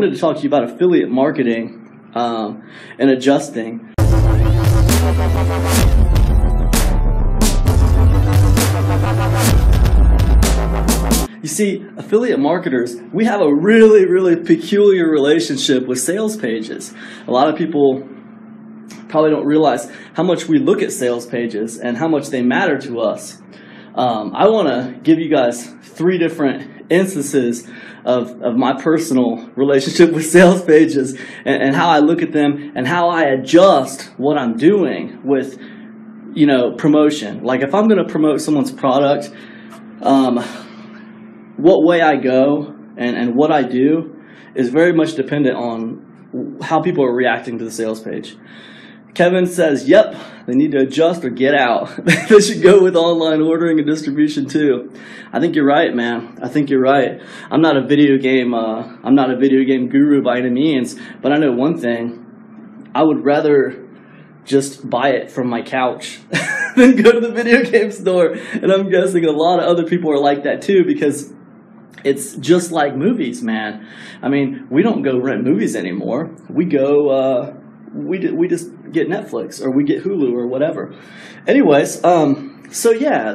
wanted to talk to you about affiliate marketing and adjusting. You see, affiliate marketers, we have a really, really peculiar relationship with sales pages. A lot of people probably don't realize how much we look at sales pages and how much they matter to us. I want to give you guys 3 different instances of my personal relationship with sales pages and how I look at them and how I adjust what I'm doing with, promotion. Like if I'm going to promote someone's product, what way I go and what I do is very much dependent on how people are reacting to the sales page. Kevin says, yep, they need to adjust or get out. They should go with online ordering and distribution too. I think you're right, man. I think you're right. I'm not a video game guru by any means, but I know one thing. I would rather just buy it from my couch than go to the video game store. And I'm guessing a lot of other people are like that too, because it's just like movies, man. I mean, we don't go rent movies anymore. We go, we just get Netflix or we get Hulu or whatever. Anyways, so yeah,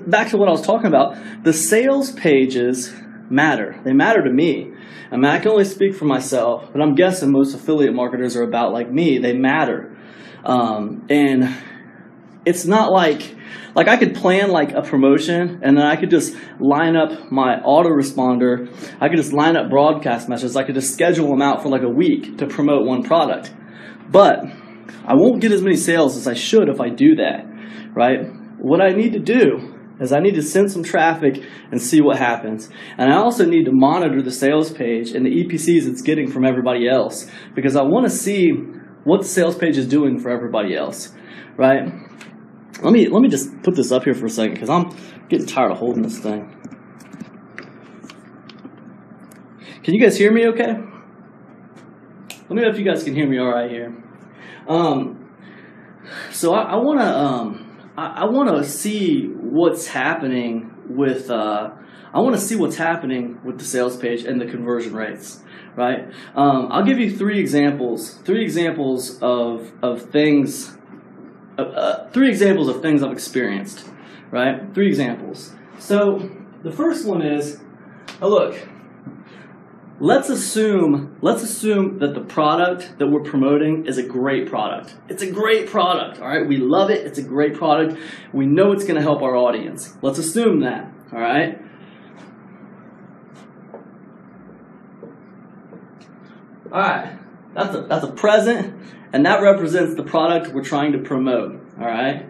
back to what I was talking about. The sales pages matter. They matter to me. I mean, I can only speak for myself, but I'm guessing most affiliate marketers are about like me. They matter. And it's not like I could plan like a promotion and then I could just line up my autoresponder. I could just line up broadcast messages. I could just schedule them out for like a week to promote one product. But I won't get as many sales as I should if I do that, right? What I need to do is I need to send some traffic and see what happens. And I also need to monitor the sales page and the EPCs it's getting from everybody else, because I want to see what the sales page is doing for everybody else, right? Let me just put this up here for a second because I'm getting tired of holding this thing. Can you guys hear me okay? Let me know if you guys can hear me all right here. So I want to see what's happening with the sales page and the conversion rates, right? I'll give you 3 examples. 3 examples of things. 3 examples of things I've experienced, right? 3 examples. So the first one is, look, let's assume that the product that we're promoting is a great product. It's a great product, all right? We love it. It's a great product. We know it's going to help our audience. Let's assume that, all right? All right, that's a present. And that represents the product we're trying to promote, all right?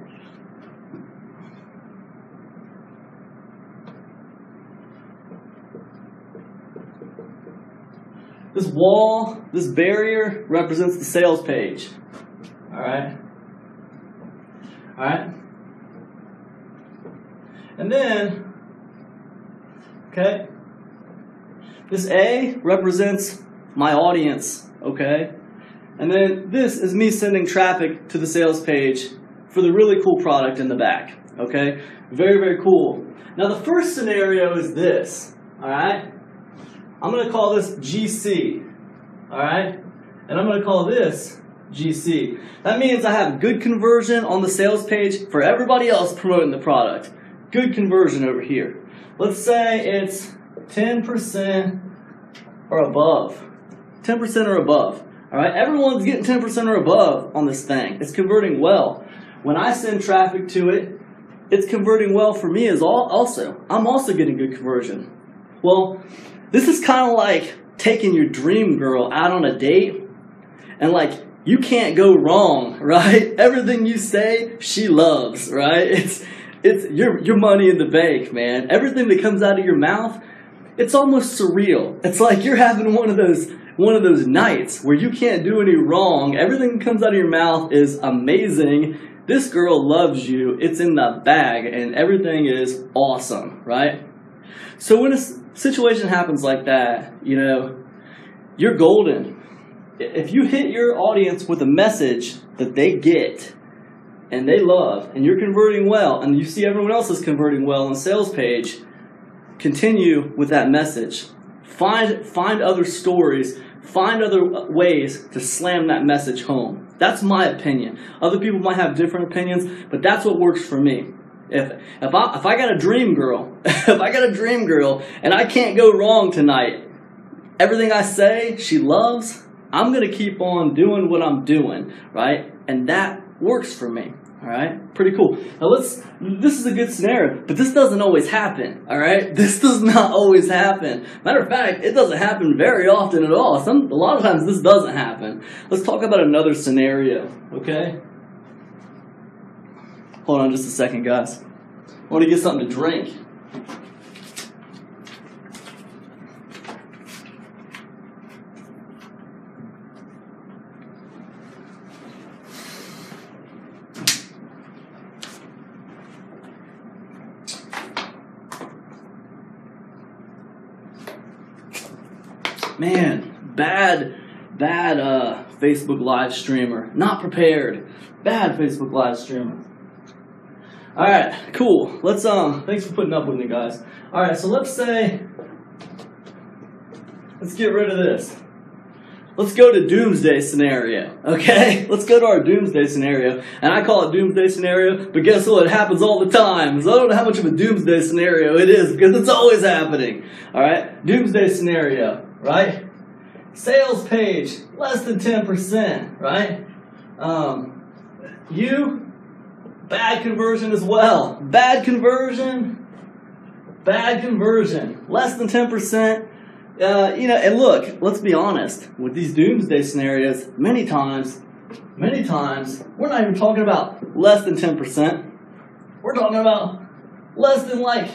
This wall, this barrier represents the sales page, all right? All right? And then, okay, this A represents my audience, okay? And then this is me sending traffic to the sales page for the really cool product in the back, okay? Very, very cool. Now the first scenario is this, all right? I'm going to call this GC, all right? And I'm going to call this GC. That means I have good conversion on the sales page for everybody else promoting the product. Good conversion over here. Let's say it's 10% or above. 10% or above. All right, everyone's getting 10% or above on this thing. It's converting well. When I send traffic to it, it's converting well for me as also. I'm also getting good conversion. Well, this is kind of like taking your dream girl out on a date, and like you can't go wrong, right? Everything you say, she loves, right? It's your money in the bank, man. Everything that comes out of your mouth, it's almost surreal. It's like you're having one of those nights where you can't do any wrong. Everything that comes out of your mouth is amazing. This girl loves you. It's in the bag, and everything is awesome, right? So when a situation happens like that, you're golden. If you hit your audience with a message that they get and they love, and you're converting well, and you see everyone else is converting well on the sales page, continue with that message. Find other stories. Find other ways to slam that message home. That's my opinion. Other people might have different opinions, but that's what works for me. If I got a dream girl, and I can't go wrong tonight, everything I say she loves, I'm going to keep on doing what I'm doing, right? And that works for me. All right, pretty cool. Now this is a good scenario, but this doesn't always happen. All right, this does not always happen. Matter of fact, it doesn't happen very often at all. A lot of times this doesn't happen. Let's talk about another scenario. Okay, hold on just a second, guys. I want to get something to drink. Man, bad Facebook live streamer. Not prepared. Bad Facebook live streamer. All right, cool. Let's thanks for putting up with me, guys. All right, so let's get rid of this. Let's go to doomsday scenario, okay? Let's go to our doomsday scenario. And I call it doomsday scenario, but guess what? It happens all the time. So I don't know how much of a doomsday scenario it is because it's always happening. All right, doomsday scenario. Right? Sales page, less than 10%, right? Bad conversion as well. Bad conversion, less than 10%. And look, let's be honest, with these doomsday scenarios, many times, we're not even talking about less than 10%. We're talking about less than like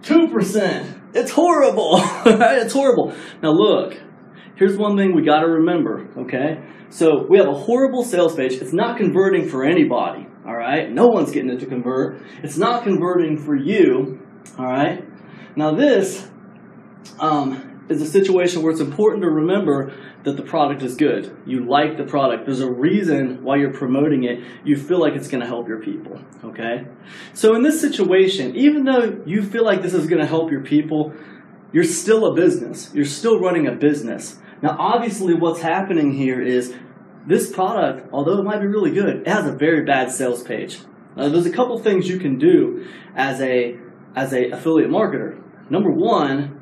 2%. It's horrible, right? It's horrible. Now look, here's one thing we got to remember, okay? So we have a horrible sales page. It's not converting for anybody, all right? No one's getting it to convert. It's not converting for you, all right? Now this is a situation where it's important to remember that the product is good. You like the product. There's a reason why you're promoting it. You feel like it's going to help your people, okay? So in this situation, even though you feel like this is going to help your people, you're still a business. You're still running a business. Now, obviously, what's happening here is this product, although it might be really good, it has a very bad sales page. There's a couple things you can do as a affiliate marketer. Number one,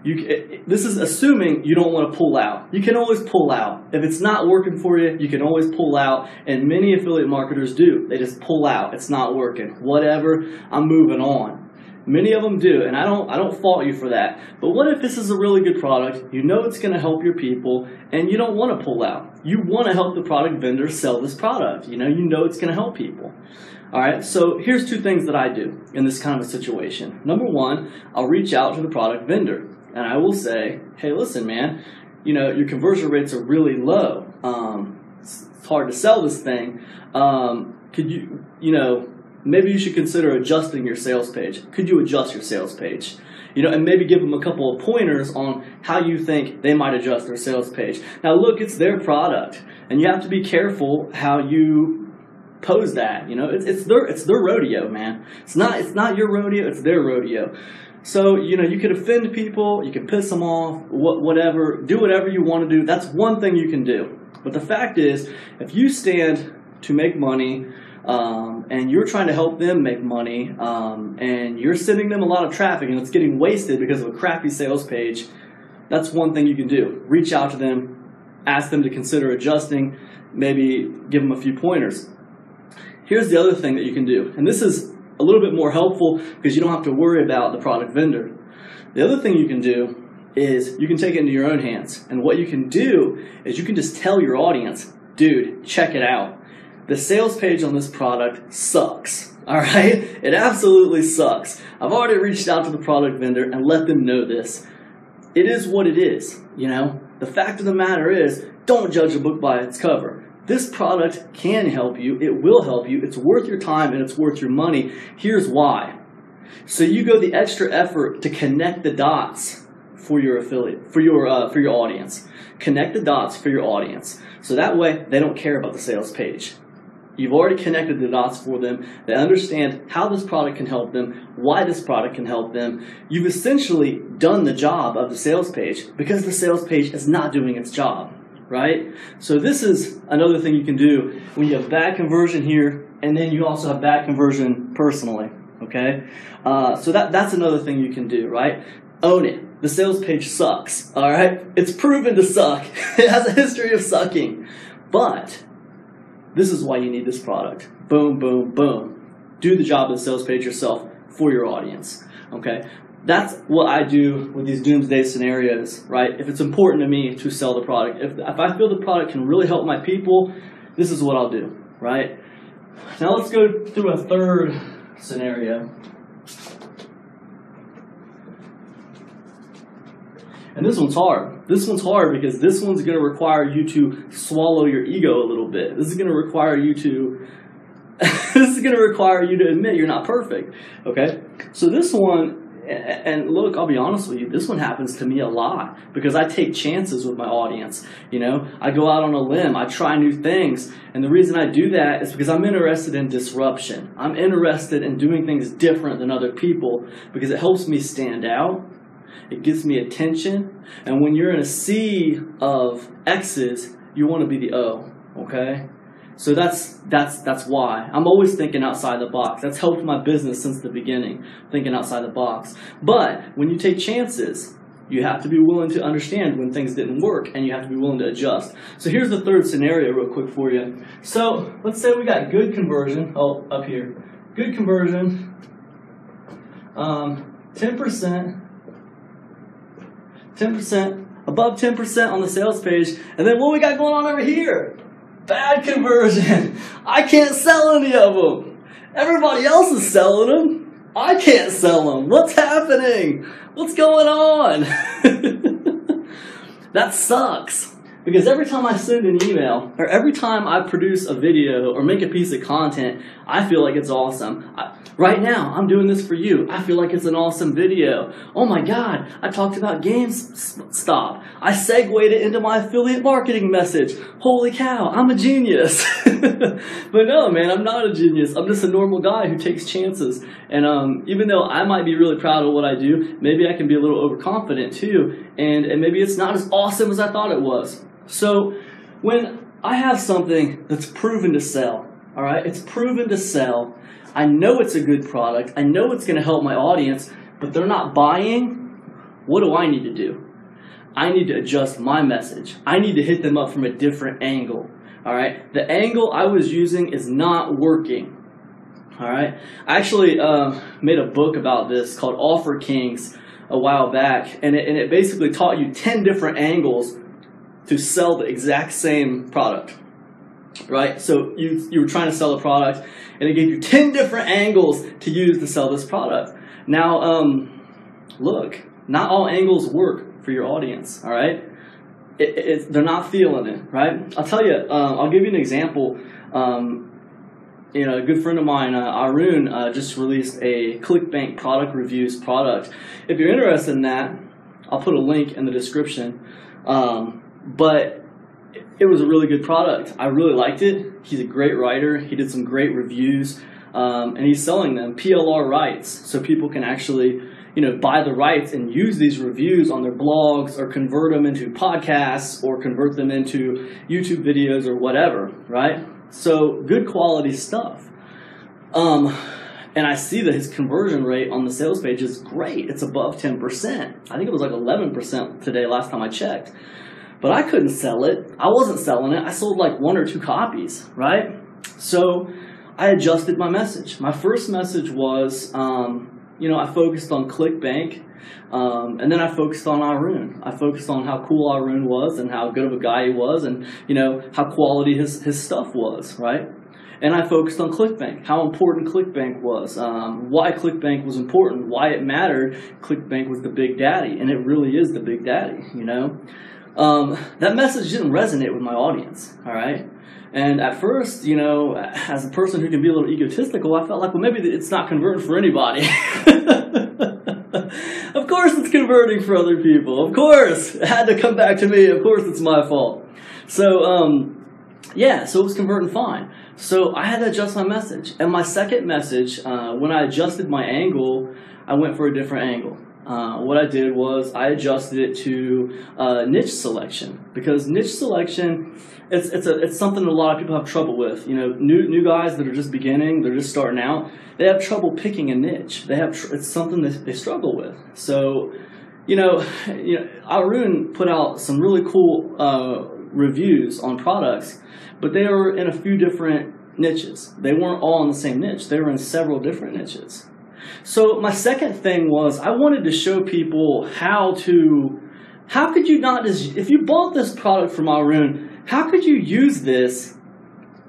this is assuming you don't want to pull out. You can always pull out. If it's not working for you, you can always pull out. And many affiliate marketers do. They just pull out. It's not working. Whatever, I'm moving on. Many of them do, and I don't fault you for that. But what if this is a really good product, you know it's going to help your people, and you don't want to pull out? You want to help the product vendor sell this product. You know it's going to help people. All right, so here's two things that I do in this kind of a situation. Number one, I'll reach out to the product vendor. And I will say, hey, listen, man, your conversion rates are really low. It's hard to sell this thing. Could you, maybe you should consider adjusting your sales page. Could you adjust your sales page? And maybe give them a couple of pointers on how you think they might adjust their sales page. Now, look, it's their product, and you have to be careful how you pose that. It's their rodeo, man. It's not your rodeo. It's their rodeo. So, you could offend people, you can piss them off, whatever, do whatever you want to do. That's one thing you can do. But the fact is, if you stand to make money, and you're trying to help them make money, and you're sending them a lot of traffic and it's getting wasted because of a crappy sales page, that's one thing you can do. Reach out to them, ask them to consider adjusting, maybe give them a few pointers. Here's the other thing that you can do, and this is a little bit more helpful because you don't have to worry about the product vendor. The other thing you can do is you can take it into your own hands. And what you can do is you can just tell your audience, dude, check it out. The sales page on this product sucks. All right? It absolutely sucks. I've already reached out to the product vendor and let them know this. It is what it is, The fact of the matter is, don't judge a book by its cover. This product can help you. It will help you. It's worth your time and it's worth your money. Here's why. So you go the extra effort to connect the dots for your affiliate, for your audience. Connect the dots for your audience. So that way they don't care about the sales page. You've already connected the dots for them. They understand how this product can help them, why this product can help them. You've essentially done the job of the sales page because the sales page is not doing its job, right? So this is another thing you can do when you have bad conversion here, and then you also have bad conversion personally, okay? So that's another thing you can do, right? Own it. The sales page sucks, all right? It's proven to suck. It has a history of sucking, but this is why you need this product. Boom, boom, boom. Do the job of the sales page yourself for your audience, okay? That's what I do with these doomsday scenarios, right? If it's important to me to sell the product, if I feel the product can really help my people, this is what I'll do, right? Now let's go through a third scenario. And this one's hard. This one's hard because this one's going to require you to swallow your ego a little bit. This is going to require you to admit you're not perfect. Okay? So this one, and look, I'll be honest with you, this one happens to me a lot because I take chances with my audience. You know, I go out on a limb, I try new things, and the reason I do that is because I'm interested in disruption. I'm interested in doing things different than other people because it helps me stand out. It gives me attention, and when you're in a sea of X's, you want to be the O, okay? So that's why. I'm always thinking outside the box. That's helped my business since the beginning, thinking outside the box. But when you take chances, you have to be willing to understand when things didn't work, and you have to be willing to adjust. So here's the third scenario real quick for you. So let's say we got good conversion. Oh, up here. Good conversion. 10%. 10%, above 10% on the sales page. And then what we got going on over here? Bad conversion. I can't sell any of them. Everybody else is selling them. I can't sell them. What's happening? What's going on? That sucks. Because every time I send an email, or every time I produce a video or make a piece of content, I feel like it's awesome. Right now, I'm doing this for you. I feel like it's an awesome video. Oh my God, I talked about GameStop. I segued it into my affiliate marketing message. Holy cow, I'm a genius. But no, man, I'm not a genius. I'm just a normal guy who takes chances. And even though I might be really proud of what I do, maybe I can be a little overconfident too. And maybe it's not as awesome as I thought it was. So when I have something that's proven to sell, all right, it's proven to sell. I know it's a good product. I know it's going to help my audience, but they're not buying. What do I need to do? I need to adjust my message. I need to hit them up from a different angle. All right, the angle I was using is not working. All right, I actually made a book about this called Offer Kings a while back, and it basically taught you 10 different angles to sell the exact same product, right? So you were trying to sell a product, and it gave you 10 different angles to use to sell this product. Now, look, not all angles work for your audience, all right? They're not feeling it, right? I'll tell you, I'll give you an example. A good friend of mine, Arun, just released a ClickBank product reviews product. If you're interested in that, I'll put a link in the description. But it was a really good product. I really liked it. He's a great writer. He did some great reviews, and he's selling them PLR rights, so people can actually, buy the rights and use these reviews on their blogs or convert them into podcasts or convert them into YouTube videos or whatever, right? So good quality stuff. And I see that his conversion rate on the sales page is great. It's above 10%. I think it was like 11% today last time I checked. But I couldn't sell it. I wasn't selling it. I sold like 1 or 2 copies, right? So I adjusted my message. My first message was, I focused on ClickBank, and then I focused on Arun. I focused on how cool Arun was and how good of a guy he was and, how quality his stuff was, right? And I focused on ClickBank, how important ClickBank was, why ClickBank was important, why it mattered. ClickBank was the big daddy, and it really is the big daddy, That message didn't resonate with my audience, all right? And at first, as a person who can be a little egotistical, I felt like, well, maybe it's not converting for anybody. Of course it's converting for other people. Of course. It had to come back to me. Of course it's my fault. So, so it was converting fine. So I had to adjust my message. And my second message, when I adjusted my angle, I went for a different angle. What I did was I adjusted it to niche selection, because niche selection, it's something that a lot of people have trouble with. You know, new guys that are just beginning, they're just starting out, they have trouble picking a niche. It's something that they struggle with. So, Arun put out some really cool reviews on products, but they were in a few different niches. They weren't all in the same niche. They were in several different niches. So my second thing was I wanted to show people how could you not just, if you bought this product from Arun, how could you use this,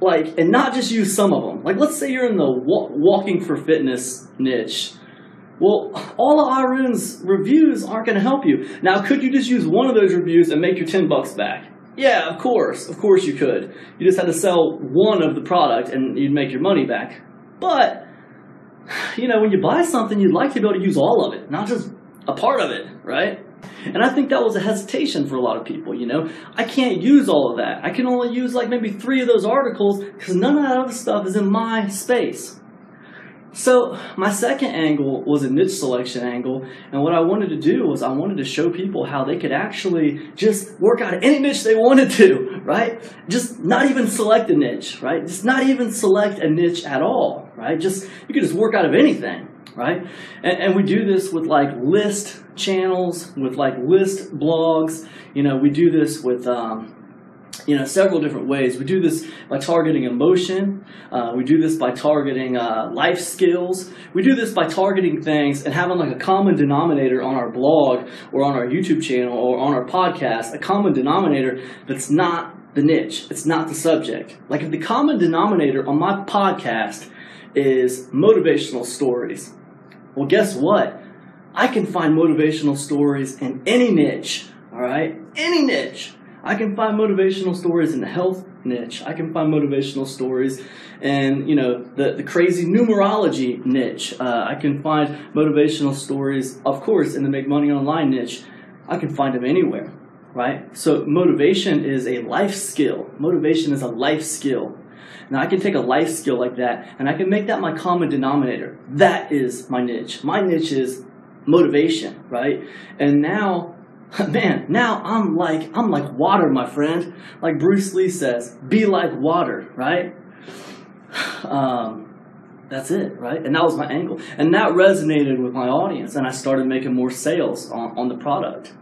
and not just use some of them? Like, let's say you're in the walking for fitness niche. Well, all of Arun's reviews aren't going to help you. Now, could you just use one of those reviews and make your $10 back? Yeah, of course. Of course you could. You just had to sell one of the product and you'd make your money back. But, when you buy something, you'd like to be able to use all of it, not just a part of it, right? And I think that was a hesitation for a lot of people, I can't use all of that. I can only use maybe 3 of those articles because none of that other stuff is in my space. So my second angle was a niche selection angle, and what I wanted to do was I wanted to show people how they could actually just work out any niche they wanted to, right? Just not even select a niche, right? Just not even select a niche at all, right? You could just work out of anything, right? And we do this with list channels, with list blogs. We do this with several different ways. We do this by targeting emotion. We do this by targeting life skills. We do this by targeting things and having a common denominator on our blog or on our YouTube channel or on our podcast, a common denominator that's not the niche. It's not the subject. If the common denominator on my podcast is motivational stories, well, guess what? I can find motivational stories in any niche, all right? Any niche. I can find motivational stories in the health niche. I can find motivational stories in, the crazy numerology niche. I can find motivational stories, of course, in the make money online niche. I can find them anywhere, right? So motivation is a life skill. Motivation is a life skill. Now I can take a life skill like that and I can make that my common denominator. That is my niche. My niche is motivation, right? And now, man, now I'm like water, my friend. Like Bruce Lee says, be like water, right? That's it, right? And that was my angle. And that resonated with my audience, and I started making more sales on the product.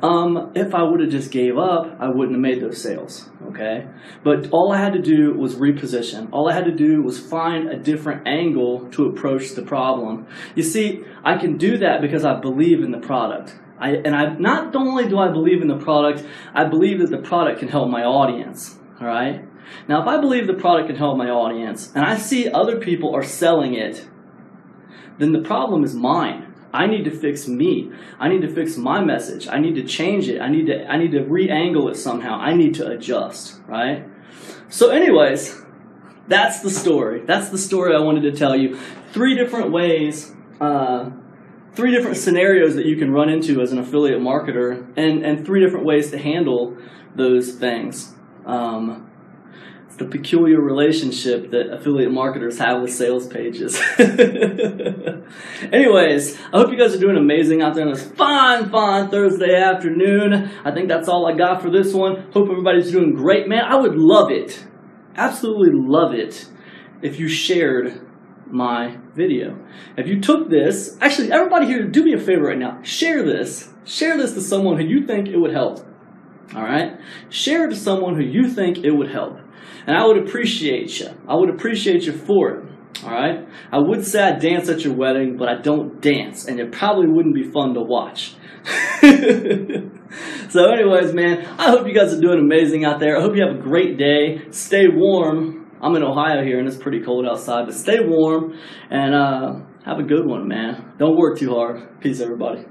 If I would have just gave up, I wouldn't have made those sales, okay? But all I had to do was reposition. All I had to do was find a different angle to approach the problem. You see, I can do that because I believe in the product. Not only do I believe in the product, I believe that the product can help my audience, all right? Now, if I believe the product can help my audience, and I see other people are selling it, then the problem is mine. I need to fix me. I need to fix my message. I need to change it. I need to re-angle it somehow. I need to adjust, right? So anyways, that's the story. That's the story I wanted to tell you. 3 different ways, 3 different scenarios that you can run into as an affiliate marketer, and 3 different ways to handle those things. It's the peculiar relationship that affiliate marketers have with sales pages. Anyways, I hope you guys are doing amazing out there on this fine Thursday afternoon. I think that's all I got for this one. Hope everybody's doing great. Man, I would love it, absolutely love it, if you shared my video. If you took this, actually, everybody here, do me a favor right now. Share this. Share this to someone who you think it would help. All right? Share it to someone who you think it would help. And I would appreciate you. I would appreciate you for it. All right? I would say I dance at your wedding, but I don't dance. And it probably wouldn't be fun to watch. So anyways, man, I hope you guys are doing amazing out there. I hope you have a great day. Stay warm. I'm in Ohio here, and it's pretty cold outside. But stay warm, and have a good one, man. Don't work too hard. Peace, everybody.